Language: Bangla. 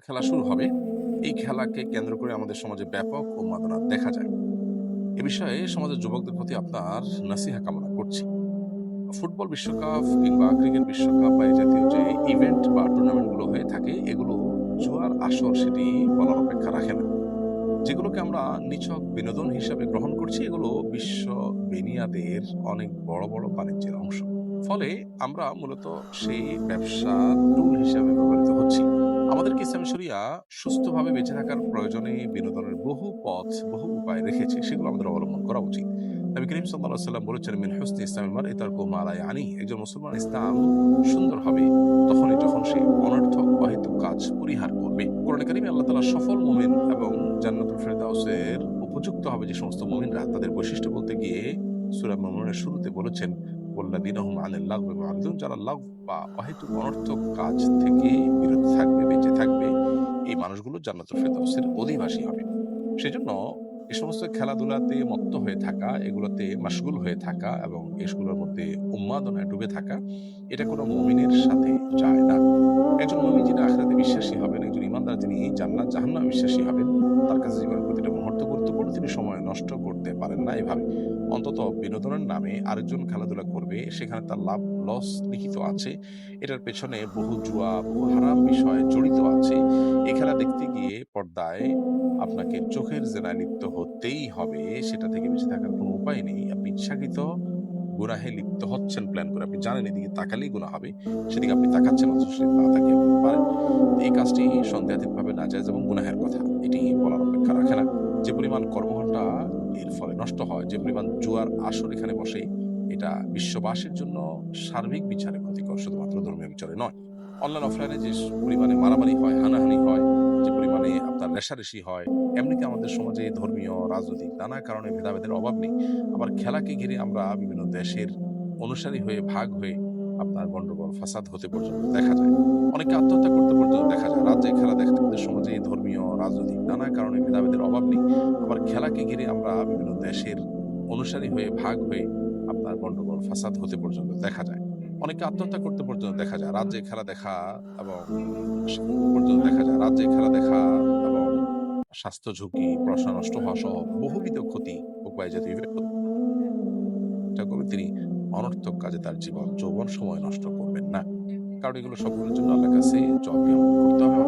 খেলা শুরু হবে, এই খেলাকে কেন্দ্র করে আমাদের সমাজে ব্যাপক উন্মাদনা দেখা যায়। এ বিষয়ে সমাজের যুবকদের প্রতি আপনার নাসিহা কামনা করছি। ফুটবল বিশ্বকাপ কিংবা ক্রিকেট বিশ্বকাপ বা এই জাতীয় যে ইভেন্ট বা টুর্নামেন্ট গুলো হয়ে থাকে, এগুলো জুয়ার আসর সেটি বলার অপেক্ষা রাখে না। যেগুলোকে আমরা নিছক বিনোদন হিসাবে গ্রহণ করছি, এগুলো বিশ্ব বেনিয়াদের অনেক বড় বড় বাণিজ্যের অংশ। ফলে আমরা মূলত সেই ব্যবসার টুল হিসাবে ব্যবহৃত হচ্ছি। আমাদেরকে ইসলাম শরিয়া সুস্থভাবে বেঁচে থাকার প্রয়োজনে বিনোদনের বহু পথ, বহু উপায় রেখেছে, সেগুলো আমাদের অবলম্বন করা উচিত। নবী করিম সাল্লাল্লাহু আলাইহি ওয়াসাল্লাম বলেছেন, মিন হুসনি ইসলামিল মারই তারকু মা লা ইয়ানি। একজন মুসলমান ইসলাম সুন্দর হবে তখনই যখন সে অনর্থক অহেতুক কাজ পরিহার করবে। কোরআনে কারিমে আল্লাহ তাআলা সফল মুমিন এবং জান্নাতুল ফেরদাউসের উপযুক্ত হবে যে সমস্ত মুমিনরা, তাদের বৈশিষ্ট্য বলতে গিয়ে সূরা মুমিনুনের শুরুতে বলেছেন, ওয়াল্লাযীনা হুম আনিল লাগবি মুআরিদুন, যারা লাগব বা অহেতুক অনর্থক কাজ থেকে বিরত থাকবে, বেঁচে থাকবে, এই মানুষগুলো জান্নাতুল ফেরদাউসের অধিবাসী হবে। সেজন্য এ সমস্ত খেলাধুলাতে মত্ত হয়ে থাকা, এগুলোতে মাশগুল হয়ে থাকা এবং এগুলোর মধ্যে উন্মাদনায় ডুবে থাকা, এটা কোনো মুমিনের সাথে যায় না। একজন মুমিন যিনি আখিরাতে বিশ্বাসী হবেন, একজন ঈমানদার যিনি জান্নাত জাহান্নামে বিশ্বাসী হবেন, তার কাছে জীবনের প্রতিটা মুহূর্ত গুরুত্বপূর্ণ। তিনি সময় নষ্ট করতে পারেন না এভাবে। অন্তত বিনোদনের নামে আরেকজন খেলাধুলা করবে, সেখানে তার লাভ লস লিখিত আছে। এটার পেছনে বহু জুয়া, বহু হারাম বিষয় জড়িত আছে। এই খেলা দেখতে গিয়ে পর্দায় আপনাকে চোখের জেনায় লিপ্ত হতেই হবে। সেটা থেকে বেঁচে থাকার কোনো উপায় নেই। আপনি ইচ্ছাকৃত গুনাহে লিপ্ত হচ্ছেন প্ল্যান করে। আপনি জানেন এদিকে তাকালেই গুনাহ হবে। সেদিকে আপনি তাকাচ্ছেন, অথচ সেদিকে না তাকিয়ে আপনি পারেন। তো এই কাজটি সন্দেহাতীতভাবে নাজায়েজ এবং গুনাহের কথা। এটি বলার অপেক্ষা রাখে না। যে পরিমাণ কর্মঘণ্টা এর ফলে নষ্ট হয়, যে পরিমাণ জুয়ার আসর এখানে বসে, এটা বিশ্ববাসীর জন্য সার্বিক বিচারে ক্ষতিকর, শুধুমাত্র ধর্মীয় বিচারে নয়। অনলাইন অফলাইনে যে পরিমাণে মারামারি হয়, হানাহানি হয়, যে পরিমাণে আপনার রেষারেষি হয়, এমনিতে আমাদের সমাজে ধর্মীয়, রাজনৈতিক নানা কারণে ভেদাভেদের অভাব নেই। আবার খেলাকে ঘিরে আমরা বিভিন্ন দেশের অনুসারী হয়ে, ভাগ হয়ে আপনার গন্ডগোল ফাসাদ হতে পর্যন্ত দেখা যায়। অনেকে আত্মহত্যা করতে পর্যন্ত দেখা যায়। রাত জেগে খেলা দেখে। আমাদের সমাজে ধর্মীয়, রাজনৈতিক নানা কারণে ভেদাভেদের অভাব নেই। আবার খেলাকে ঘিরে আমরা বিভিন্ন দেশের অনুসারী হয়ে, ভাগ হয়ে আপনার গন্ডগোল ফাসাদ হতে পর্যন্ত দেখা যায়। অনেকে আত্মহত্যা করতে পর্যন্ত দেখা যায়। রাত জেগে খেলা দেখা এবং সা পর্যন্ত দেখা যায়। রাত জেগে খেলা দেখা এবং স্বাস্থ্য ঝুঁকি, পড়াশোনা নষ্ট হওয়া সহ বহুবিধ ক্ষতি ভোগ বা এই জাতীয় চেষ্টা করবেন, তিনি অনর্থক কাজে তার জীবন, যৌবন, সময় নষ্ট করবেন না। কারণ এগুলো সবগুলোর জন্য আল্লাহর কাছে জবাবদিহি আমাদের করতে হবে।